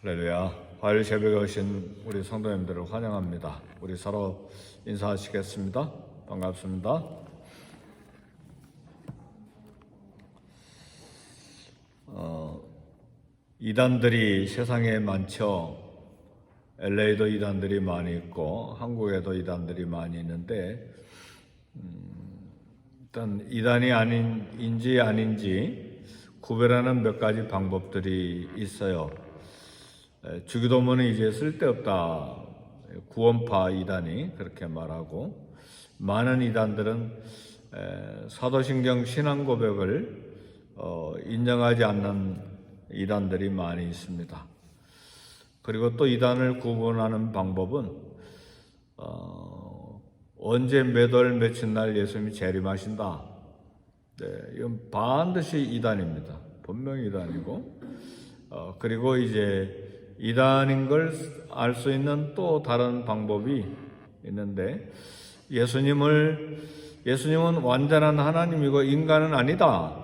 할렐루야. 화요일 새벽에 오신 우리 성도님들을 환영합니다. 우리 서로 인사하시겠습니다. 반갑습니다. 이단들이 세상에 많죠. LA도 이단들이 많이 있고 한국에도 이단들이 많이 있는데 일단 이단이 아닌지 아닌지 구별하는 몇 가지 방법들이 있어요. 주기도문은 이제 쓸데없다. 구원파 이단이 그렇게 말하고, 많은 이단들은 사도신경 신앙 고백을 인정하지 않는 이단들이 많이 있습니다. 그리고 또 이단을 구분하는 방법은 언제 몇 월 며칠 날 예수님이 재림하신다. 이건 반드시 이단입니다. 분명히 이단이고, 그리고 이제 이단인 걸 알 수 있는 또 다른 방법이 있는데, 예수님은 완전한 하나님이고 인간은 아니다.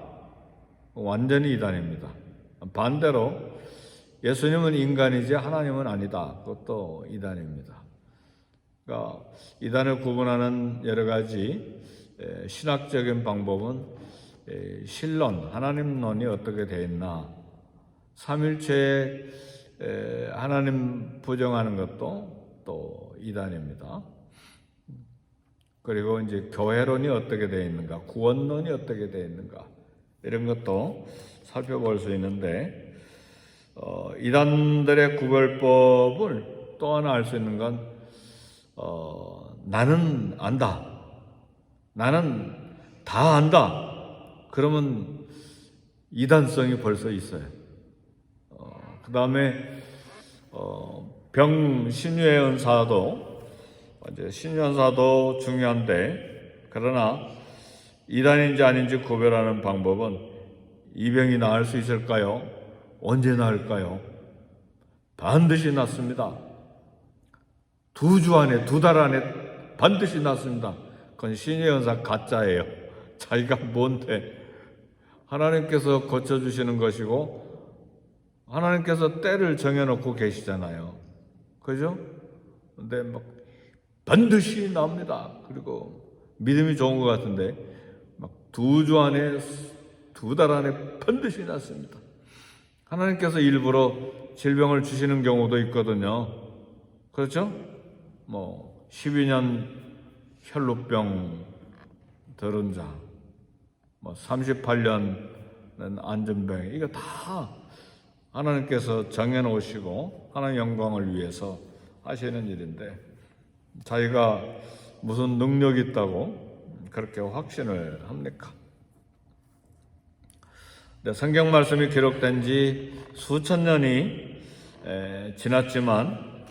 완전히 이단입니다. 반대로 예수님은 인간이지 하나님은 아니다. 그것도 이단입니다. 그러니까 이단을 구분하는 여러 가지 신학적인 방법은 신론, 하나님론이 어떻게 되어 있나, 삼일체에 하나님 부정하는 것도 또 이단입니다. 그리고 이제 교회론이 어떻게 되어 있는가, 구원론이 어떻게 되어 있는가, 이런 것도 살펴볼 수 있는데, 이단들의 구별법을 또 하나 알 수 있는 건 나는 안다, 나는 다 안다, 그러면 이단성이 벌써 있어요. 그 다음에 병신유의 은사도, 이제 신유은사도 중요한데, 그러나 이단인지 아닌지 구별하는 방법은 이 병이 나을 수 있을까요? 언제 나을까요? 반드시 낫습니다. 2주 안에, 2달 안에 반드시 낫습니다. 그건 신유의 은사 가짜예요. 자기가 뭔데, 하나님께서 고쳐주시는 것이고 하나님께서 때를 정해놓고 계시잖아요. 그죠? 근데 막 반드시 납니다. 그리고 믿음이 좋은 것 같은데 막 2주 안에, 2달 안에 반드시 낫습니다. 하나님께서 일부러 질병을 주시는 경우도 있거든요. 그렇죠? 12년 혈루병 들은 자, 38년은 안전병, 이거 다 하나님께서 정해놓으시고 하나님의 영광을 위해서 하시는 일인데, 자기가 무슨 능력이 있다고 그렇게 확신을 합니까? 성경 말씀이 기록된 지 수천 년이 지났지만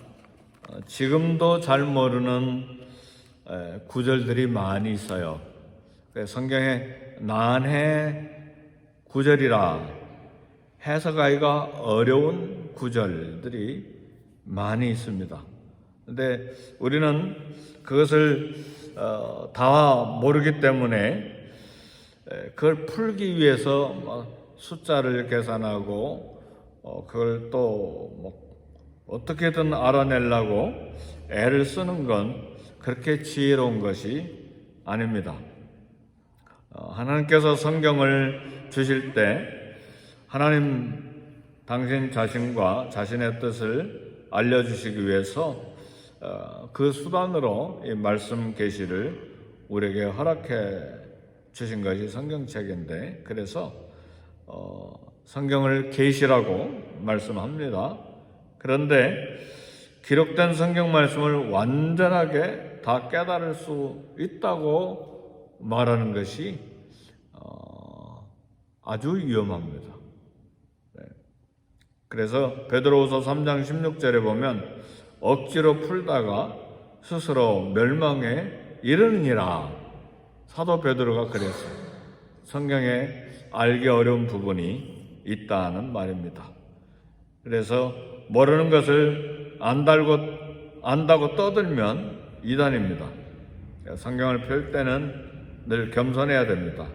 지금도 잘 모르는 구절들이 많이 있어요. 성경에 난해 구절이라 해석하기가 어려운 구절들이 많이 있습니다. 근데 우리는 그것을 다 모르기 때문에 그걸 풀기 위해서 숫자를 계산하고 그걸 또 어떻게든 알아내려고 애를 쓰는 건 그렇게 지혜로운 것이 아닙니다. 하나님께서 성경을 주실 때 하나님 당신 자신과 자신의 뜻을 알려주시기 위해서 그 수단으로 이 말씀 계시를 우리에게 허락해 주신 것이 성경책인데, 그래서 성경을 계시라고 말씀합니다. 그런데 기록된 성경 말씀을 완전하게 다 깨달을 수 있다고 말하는 것이 아주 위험합니다. 그래서 베드로후서 3장 16절에 보면 억지로 풀다가 스스로 멸망에 이르느니라. 사도 베드로가 그랬어요. 성경에 알기 어려운 부분이 있다는 말입니다. 그래서 모르는 것을 안다고 떠들면 이단입니다. 성경을 펼 때는 늘 겸손해야 됩니다.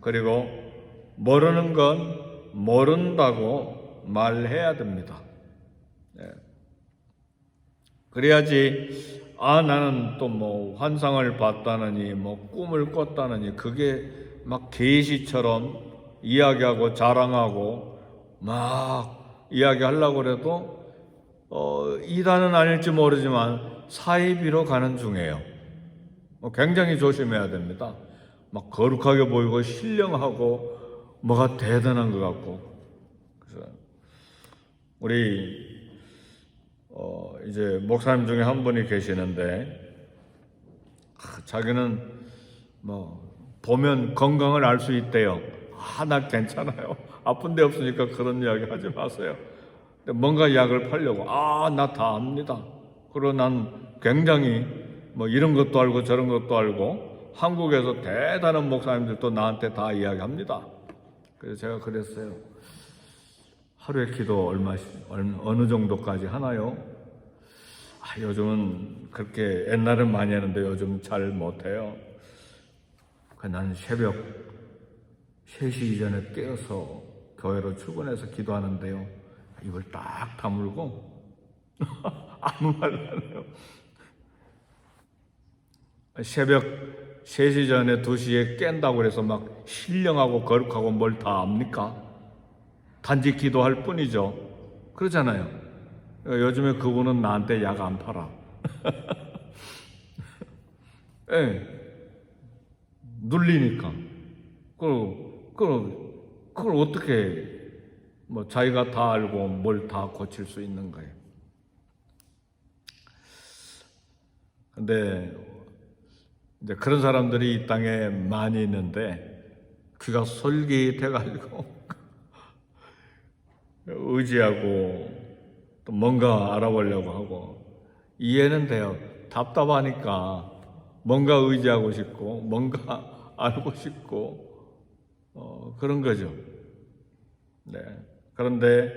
그리고 모르는 건 모른다고 말해야 됩니다. 그래야지 나는 또 뭐 환상을 봤다느니 뭐 꿈을 꿨다느니 그게 막 계시처럼 이야기하고 자랑하고 막 이야기하려고 해도 이단은 아닐지 모르지만 사이비로 가는 중이에요. 굉장히 조심해야 됩니다. 막 거룩하게 보이고 신령하고 뭐가 대단한 것 같고. 그래서 우리 이제 목사님 중에 한 분이 계시는데 자기는 뭐 보면 건강을 알 수 있대요. 나 괜찮아요. 아픈 데 없으니까 그런 이야기 하지 마세요. 근데 뭔가 약을 팔려고 나 다 압니다. 그리고 난 굉장히 뭐 이런 것도 알고 저런 것도 알고 한국에서 대단한 목사님들도 나한테 다 이야기합니다. 그래서 제가 그랬어요. 하루에 기도 어느 정도까지 하나요? 요즘은 그렇게 옛날은 많이 했는데 요즘 잘 못해요. 나는 새벽 3시 이전에 깨어서 교회로 출근해서 기도하는데요. 입을 딱 다물고 아무 말도 안 해요. 새벽 3시 전에 2시에 깬다고 해서 막 신령하고 거룩하고 뭘 다 압니까? 단지 기도할 뿐이죠. 그러잖아요. 요즘에 그분은 나한테 약 안 팔아. 눌리니까. 그걸 어떻게 뭐 자기가 다 알고 뭘 다 고칠 수 있는 거예요. 근데 이제 그런 사람들이 이 땅에 많이 있는데 귀가 솔깃해가지고 의지하고 또 뭔가 알아보려고 하고 이해는 돼요. 답답하니까 뭔가 의지하고 싶고 뭔가 알고 싶고 그런 거죠. 네. 그런데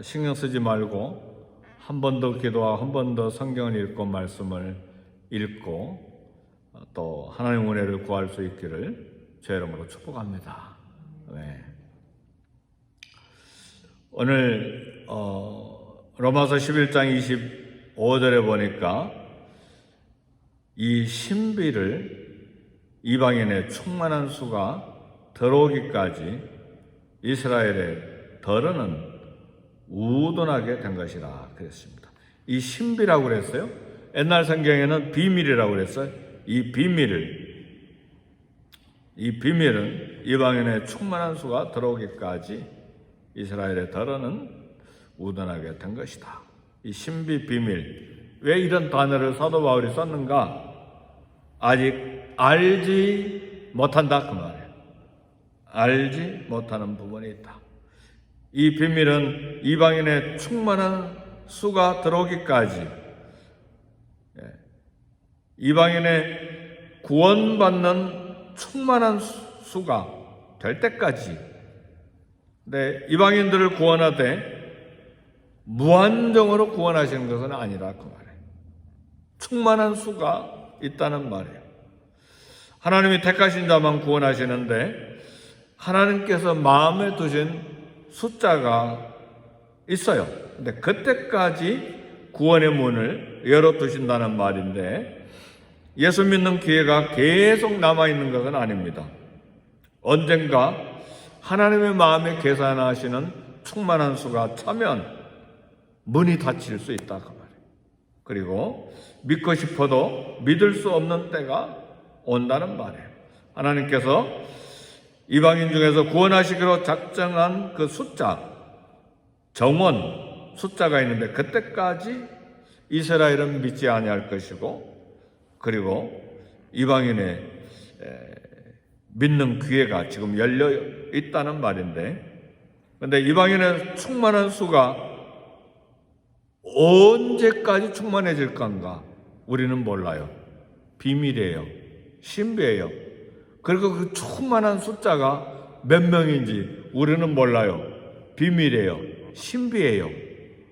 신경 쓰지 말고 한 번 더 기도하고 한 번 더 성경을 읽고 말씀을 읽고 또 하나님의 은혜를 구할 수 있기를 제 이름으로 축복합니다. 네. 오늘 로마서 11장 25절에 보니까 이 신비를 이방인의 충만한 수가 들어오기까지 이스라엘의 덜어는 우둔하게 된 것이라 그랬습니다. 이 신비라고 그랬어요. 옛날 성경에는 비밀이라고 그랬어요. 이 비밀은 이방인의 충만한 수가 들어오기까지 이스라엘의 덜어는 우둔하게 된 것이다. 이 신비 비밀, 왜 이런 단어를 사도 바울이 썼는가? 아직 알지 못한다 그 말이에요. 알지 못하는 부분이 있다. 이 비밀은 이방인의 충만한 수가 들어오기까지, 이방인의 구원받는 충만한 수가 될 때까지, 이방인들을 구원하되 무한정으로 구원하시는 것은 아니라 그 말이에요. 충만한 수가 있다는 말이에요. 하나님이 택하신 자만 구원하시는데 하나님께서 마음에 두신 숫자가 있어요. 근데 그때까지 구원의 문을 열어두신다는 말인데 예수 믿는 기회가 계속 남아있는 것은 아닙니다. 언젠가 하나님의 마음에 계산하시는 충만한 수가 차면 문이 닫힐 수 있다 그 말이에요. 그리고 믿고 싶어도 믿을 수 없는 때가 온다는 말이에요. 하나님께서 이방인 중에서 구원하시기로 작정한 그 숫자, 정원 숫자가 있는데 그때까지 이스라엘은 믿지 아니할 것이고, 그리고 이방인의 믿는 기회가 지금 열려 있다는 말인데, 그런데 이방인의 충만한 수가 언제까지 충만해질 건가? 우리는 몰라요. 비밀이에요. 신비예요. 그리고 그 충만한 숫자가 몇 명인지 우리는 몰라요. 비밀이에요. 신비예요.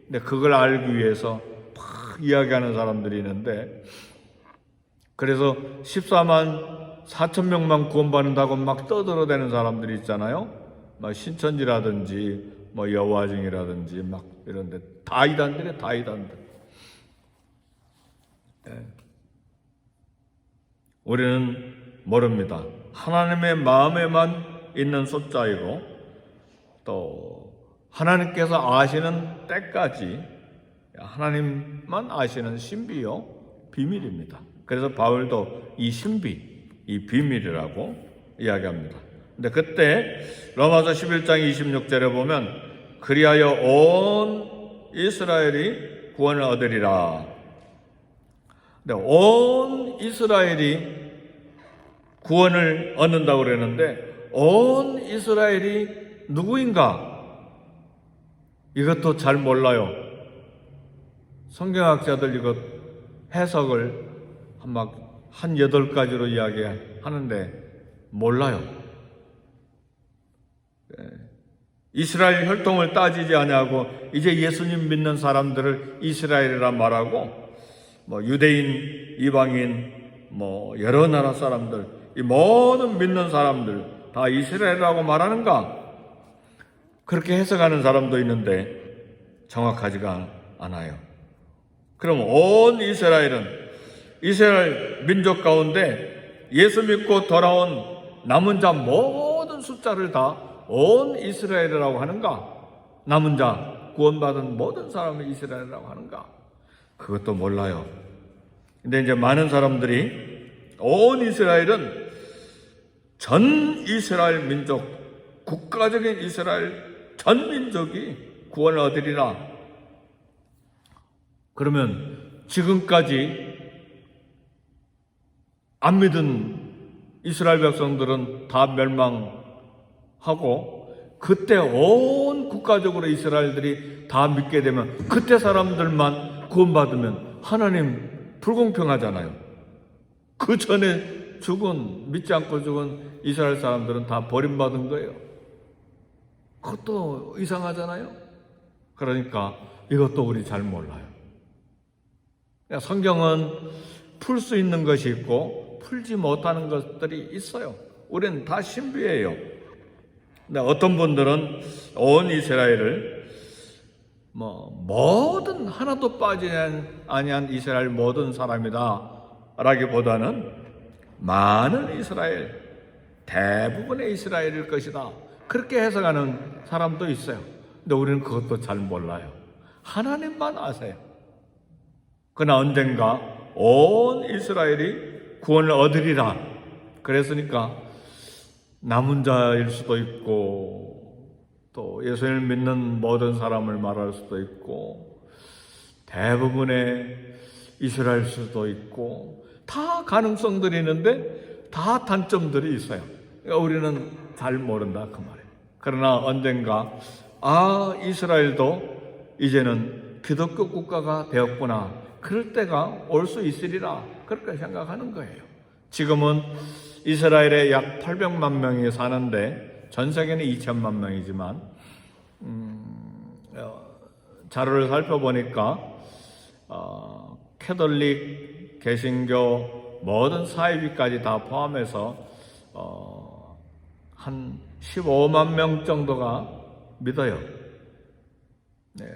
근데 그걸 알기 위해서 막 이야기하는 사람들이 있는데, 그래서 14만 4천 명만 구원받는다고 막 떠들어대는 사람들이 있잖아요. 막 신천지라든지 뭐 여호와증이라든지 막 이런데 다 이단들이에요. 다 이단들. 우리는 모릅니다. 하나님의 마음에만 있는 숫자이고 또 하나님께서 아시는 때까지 하나님만 아시는 신비요 비밀입니다. 그래서 바울도 이 신비, 이 비밀이라고 이야기합니다. 근데 그때 로마서 11장 26절에 보면 그리하여 온 이스라엘이 구원을 얻으리라. 근데 온 이스라엘이 구원을 얻는다고 그랬는데 온 이스라엘이 누구인가? 이것도 잘 몰라요. 성경학자들 이것 해석을 한 8가지로 이야기하는데 몰라요. 이스라엘 혈통을 따지지 아니하고 이제 예수님 믿는 사람들을 이스라엘이라 말하고 뭐 유대인, 이방인, 뭐 여러 나라 사람들, 이 모든 믿는 사람들 다 이스라엘이라고 말하는가? 그렇게 해석하는 사람도 있는데 정확하지가 않아요. 그럼 온 이스라엘은 이스라엘 민족 가운데 예수 믿고 돌아온 남은 자 모든 숫자를 다 온 이스라엘이라고 하는가? 남은 자 구원받은 모든 사람을 이스라엘이라고 하는가? 그것도 몰라요. 근데 이제 많은 사람들이 온 이스라엘은 전 이스라엘 민족, 국가적인 이스라엘 전 민족이 구원을 얻으리라. 그러면 지금까지 안 믿은 이스라엘 백성들은 다 멸망하고 그때 온 국가적으로 이스라엘들이 다 믿게 되면 그때 사람들만 구원받으면 하나님 불공평하잖아요. 그 전에 믿지 않고 죽은 이스라엘 사람들은 다 버림받은 거예요. 그것도 이상하잖아요. 그러니까 이것도 우리 잘 몰라요. 성경은 풀 수 있는 것이 있고 풀지 못하는 것들이 있어요. 우리는 다 신비예요. 근데 어떤 분들은 온 이스라엘을 모든 하나도 빠지지 아니한 이스라엘 모든 사람이다 라기보다는 많은 이스라엘, 대부분의 이스라엘일 것이다 그렇게 해석하는 사람도 있어요. 근데 우리는 그것도 잘 몰라요. 하나님만 아세요. 그러나 언젠가 온 이스라엘이 구원을 얻으리라 그랬으니까 남은 자일 수도 있고 또 예수님을 믿는 모든 사람을 말할 수도 있고 대부분의 이스라엘 수도 있고 다 가능성들이 있는데 다 단점들이 있어요. 그러니까 우리는 잘 모른다 그 말이에요. 그러나 언젠가 이스라엘도 이제는 기독교 국가가 되었구나 그럴 때가 올 수 있으리라 그렇게 생각하는 거예요. 지금은 이스라엘에 약 800만 명이 사는데 전 세계는 2천만 명이지만 자료를 살펴보니까 캐톨릭, 개신교 모든 사이비까지 다 포함해서 한 15만 명 정도가 믿어요.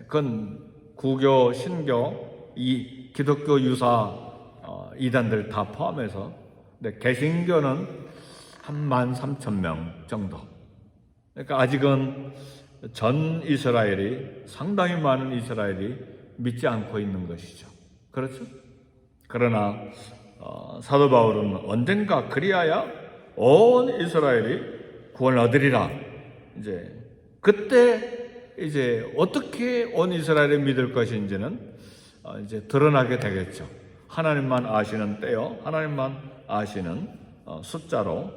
그건 구교, 신교, 이 기독교 유사 이단들 다 포함해서 근데 개신교는 한 13,000명 정도. 그러니까 아직은 전 이스라엘이 상당히 많은 이스라엘이 믿지 않고 있는 것이죠. 그렇죠? 그러나 사도 바울은 언젠가 그리하여 온 이스라엘이 구원을 얻으리라. 이제 그때 이제 어떻게 온 이스라엘을 믿을 것인지는 이제 드러나게 되겠죠. 하나님만 아시는 때요, 하나님만 아시는 숫자로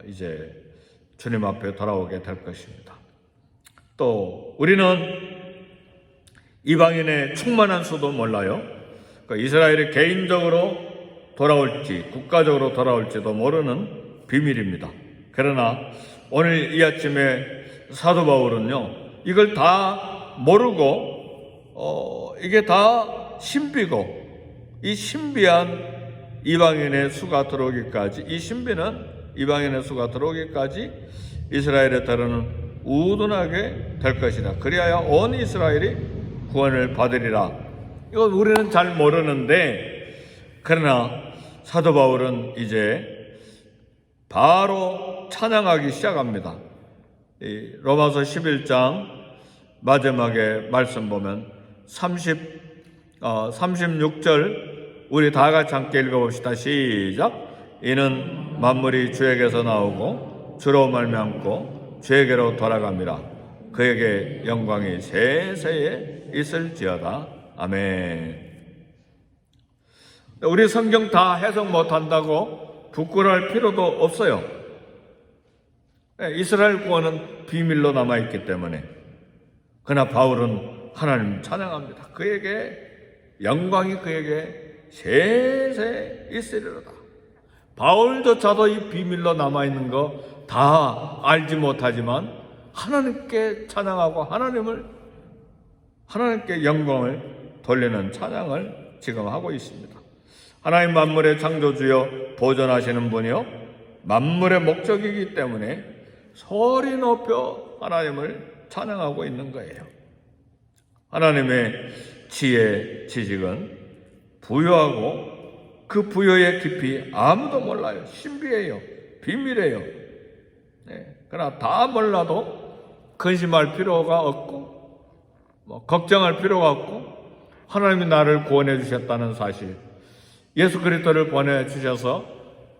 이제 주님 앞에 돌아오게 될 것입니다. 또 우리는 이방인의 충만한 수도 몰라요. 그러니까 이스라엘이 개인적으로 돌아올지 국가적으로 돌아올지도 모르는 비밀입니다. 그러나 오늘 이 아침에 사도 바울은요, 이걸 다 모르고 이게 다 신비고 이 신비한 이방인의 수가 들어오기까지, 이 신비는 이방인의 수가 들어오기까지 이스라엘에 따르는 우둔하게 될 것이다. 그리하여 온 이스라엘이 구원을 받으리라. 이거 우리는 잘 모르는데, 그러나 사도 바울은 이제 바로 찬양하기 시작합니다. 이 로마서 11장 마지막에 말씀 보면 36절 우리 다 같이 함께 읽어봅시다. 시작. 이는 만물이 주에게서 나오고 주로 말미암고 주에게로 돌아갑니다. 그에게 영광이 세세에 있을지어다. 아멘. 우리 성경 다 해석 못한다고 부끄러울 필요도 없어요. 이스라엘 구원은 비밀로 남아있기 때문에. 그러나 바울은 하나님 찬양합니다. 그에게 영광이 그에게 세세 있으리로다. 바울조차도 이 비밀로 남아있는 거 다 알지 못하지만 하나님께 찬양하고 하나님께 영광을 돌리는 찬양을 지금 하고 있습니다. 하나님 만물의 창조주여 보존하시는 분이요 만물의 목적이기 때문에 소리 높여 하나님을 찬양하고 있는 거예요. 하나님의 지혜, 지식은 부유하고 그 부여의 깊이 아무도 몰라요. 신비해요. 비밀해요. 그러나 다 몰라도 근심할 필요가 없고 걱정할 필요가 없고 하나님이 나를 구원해 주셨다는 사실, 예수 그리스도를 보내주셔서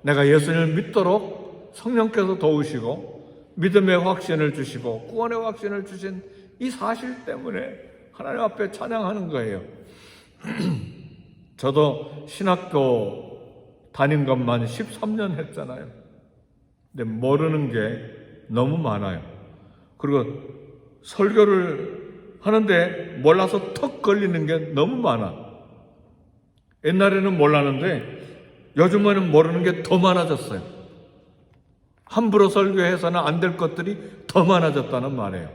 내가 예수님을 믿도록 성령께서 도우시고 믿음의 확신을 주시고 구원의 확신을 주신 이 사실 때문에 하나님 앞에 찬양하는 거예요. 저도 신학교 다닌 것만 13년 했잖아요. 근데 모르는 게 너무 많아요. 그리고 설교를 하는데 몰라서 턱 걸리는 게 너무 많아. 옛날에는 몰랐는데 요즘에는 모르는 게 더 많아졌어요. 함부로 설교해서는 안 될 것들이 더 많아졌다는 말이에요.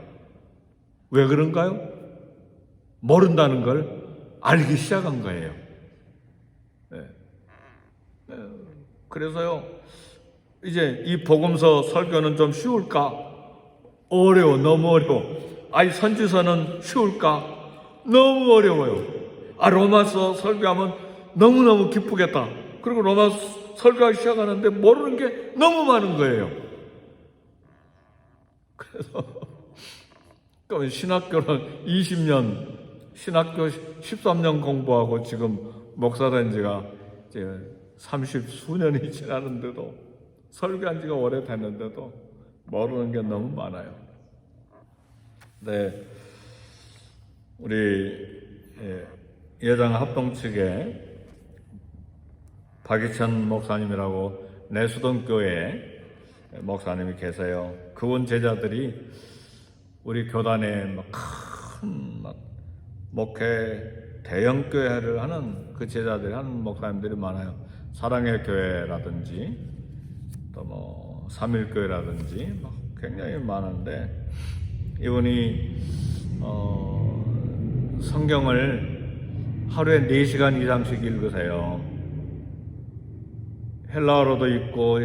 왜 그런가요? 모른다는 걸 알기 시작한 거예요. 그래서요, 이제 이 복음서 설교는 좀 쉬울까? 어려워, 너무 어려워. 아니, 선지서는 쉬울까? 너무 어려워요. 로마서 설교하면 너무너무 기쁘겠다. 그리고 로마서 설교하기 시작하는데 모르는 게 너무 많은 거예요. 그래서 신학교는 20년, 신학교 13년 공부하고 지금 목사 된 지가 이제 30수년이 지났는데도, 설교한 지가 오래됐는데도 모르는 게 너무 많아요. 네, 우리 예장 합동 측에 박희천 목사님이라고 내수동교회 목사님이 계세요. 그분 제자들이 우리 교단에 큰 목회 대형 교회를 하는 그 제자들이 하는 목사님들이 많아요. 사랑의 교회라든지 또 삼일교회라든지 굉장히 많은데, 이분이 성경을 하루에 4시간 이상씩 읽으세요. 헬라어로도 읽고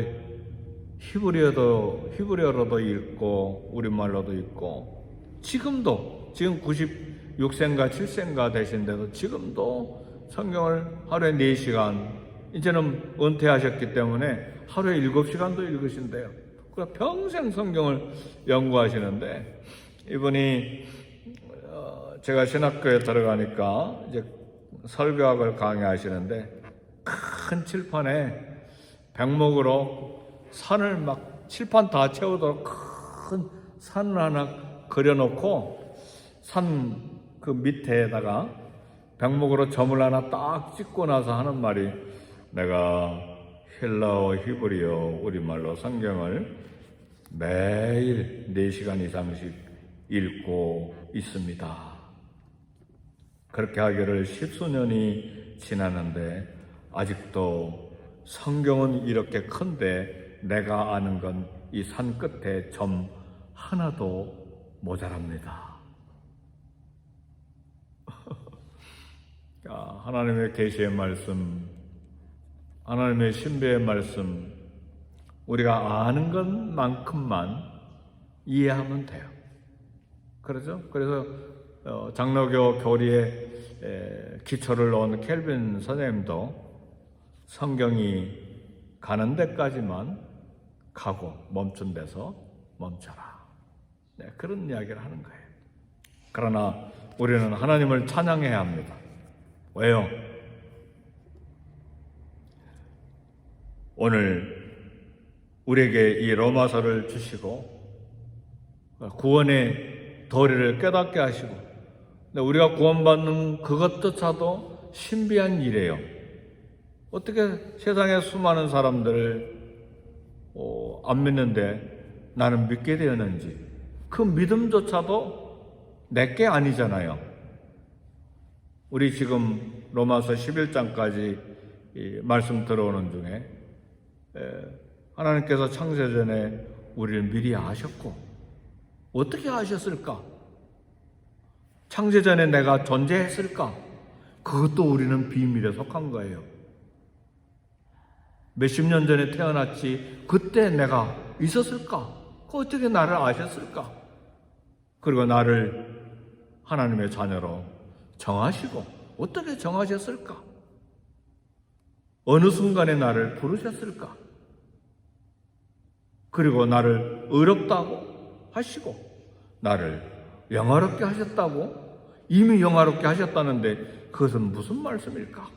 히브리어로도 읽고 우리말로도 읽고, 지금 96세인가 7세인가 되신데도 지금도 성경을 하루에 4시간, 이제는 은퇴하셨기 때문에 하루에 7시간도 읽으신대요. 그래서 평생 성경을 연구하시는데, 이분이 제가 신학교에 들어가니까 이제 설교학을 강의하시는데, 큰 칠판에 백목으로 산을 칠판 다 채우도록 큰 산을 하나 그려놓고 산 그 밑에다가 백목으로 점을 하나 딱 찍고 나서 하는 말이, 내가 헬라어, 히브리어, 우리말로 성경을 매일 4시간 이상씩 읽고 있습니다. 그렇게 하기를 10수년이 지났는데 아직도 성경은 이렇게 큰데 내가 아는 건 이 산 끝에 점 하나도 모자랍니다. 하나님의 계시의 말씀, 하나님의 신비의 말씀, 우리가 아는 것만큼만 이해하면 돼요. 그렇죠? 그래서 장로교 교리에 기초를 놓은 켈빈 선생님도 성경이 가는 데까지만 가고 멈춘 데서 멈춰라. 네, 그런 이야기를 하는 거예요. 그러나 우리는 하나님을 찬양해야 합니다. 왜요? 오늘 우리에게 이 로마서를 주시고 구원의 도리를 깨닫게 하시고 우리가 구원받는 그것조차도 신비한 일이에요. 어떻게 세상에 수많은 사람들을 안 믿는데 나는 믿게 되었는지, 그 믿음조차도 내게 아니잖아요. 우리 지금 로마서 11장까지 말씀 들어오는 중에 하나님께서 창세전에 우리를 미리 아셨고, 어떻게 아셨을까? 창세전에 내가 존재했을까? 그것도 우리는 비밀에 속한 거예요. 몇십 년 전에 태어났지 그때 내가 있었을까? 그 어떻게 나를 아셨을까? 그리고 나를 하나님의 자녀로 정하시고 어떻게 정하셨을까? 어느 순간에 나를 부르셨을까? 그리고 나를 의롭다고 하시고 나를 영화롭게 하셨다고, 이미 영화롭게 하셨다는데 그것은 무슨 말씀일까?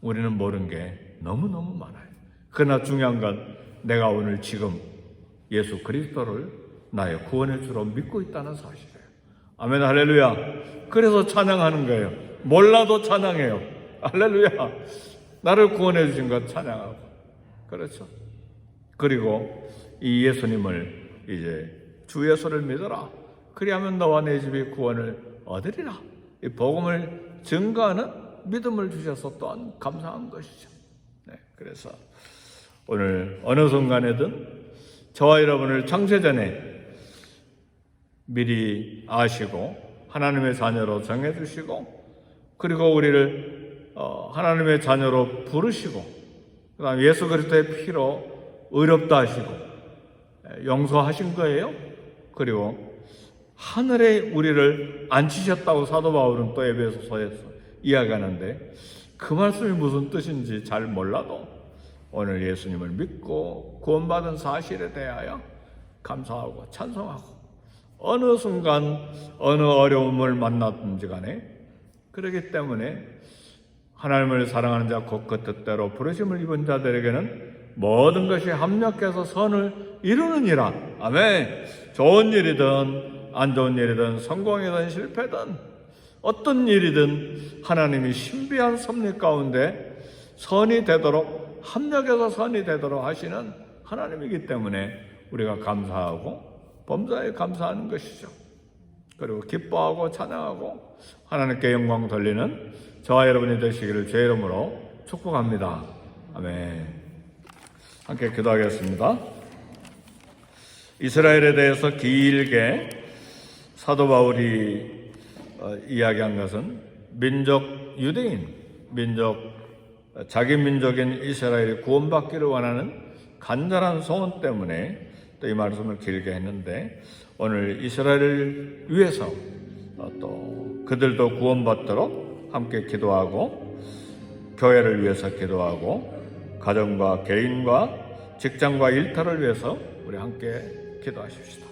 우리는 모르는 게 너무너무 많아요. 그러나 중요한 건 내가 오늘 지금 예수 그리스도를 나의 구원의 주로 믿고 있다는 사실이에요. 아멘, 할렐루야. 그래서 찬양하는 거예요. 몰라도 찬양해요. 할렐루야. 나를 구원해 주신 것 찬양하고. 그렇죠. 그리고 이 예수님을 이제 주 예수를 믿어라. 그리하면 너와 내 집이 구원을 얻으리라. 이 복음을 증거하는 믿음을 주셔서 또한 감사한 것이죠. 네, 그래서 오늘 어느 순간에든 저와 여러분을 창세전에 미리 아시고 하나님의 자녀로 정해주시고, 그리고 우리를 하나님의 자녀로 부르시고, 그 다음에 예수 그리스도의 피로 의롭다 하시고 용서하신 거예요. 그리고 하늘에 우리를 앉히셨다고 사도 바울은 또 에베소서에서 이야기하는데, 그 말씀이 무슨 뜻인지 잘 몰라도 오늘 예수님을 믿고 구원받은 사실에 대하여 감사하고 찬송하고, 어느 순간 어느 어려움을 만났든지 간에, 그렇기 때문에 하나님을 사랑하는 자 곧 그 뜻대로 부르심을 입은 자들에게는 모든 것이 합력해서 선을 이루느니라. 아멘. 좋은 일이든 안 좋은 일이든 성공이든 실패든 어떤 일이든 하나님이 신비한 섭리 가운데 선이 되도록, 합력해서 선이 되도록 하시는 하나님이기 때문에 우리가 감사하고 범사에 감사하는 것이죠. 그리고 기뻐하고 찬양하고 하나님께 영광 돌리는 저와 여러분이 되시기를 주의 이름으로 축복합니다. 아멘. 함께 기도하겠습니다. 이스라엘에 대해서 길게 사도 바울이 이야기한 것은 유대인 자기 민족인 이스라엘이 구원받기를 원하는 간절한 소원 때문에 또 이 말씀을 길게 했는데, 오늘 이스라엘을 위해서 또 그들도 구원받도록 함께 기도하고, 교회를 위해서 기도하고, 가정과 개인과 직장과 일터를 위해서 우리 함께 기도하십시다.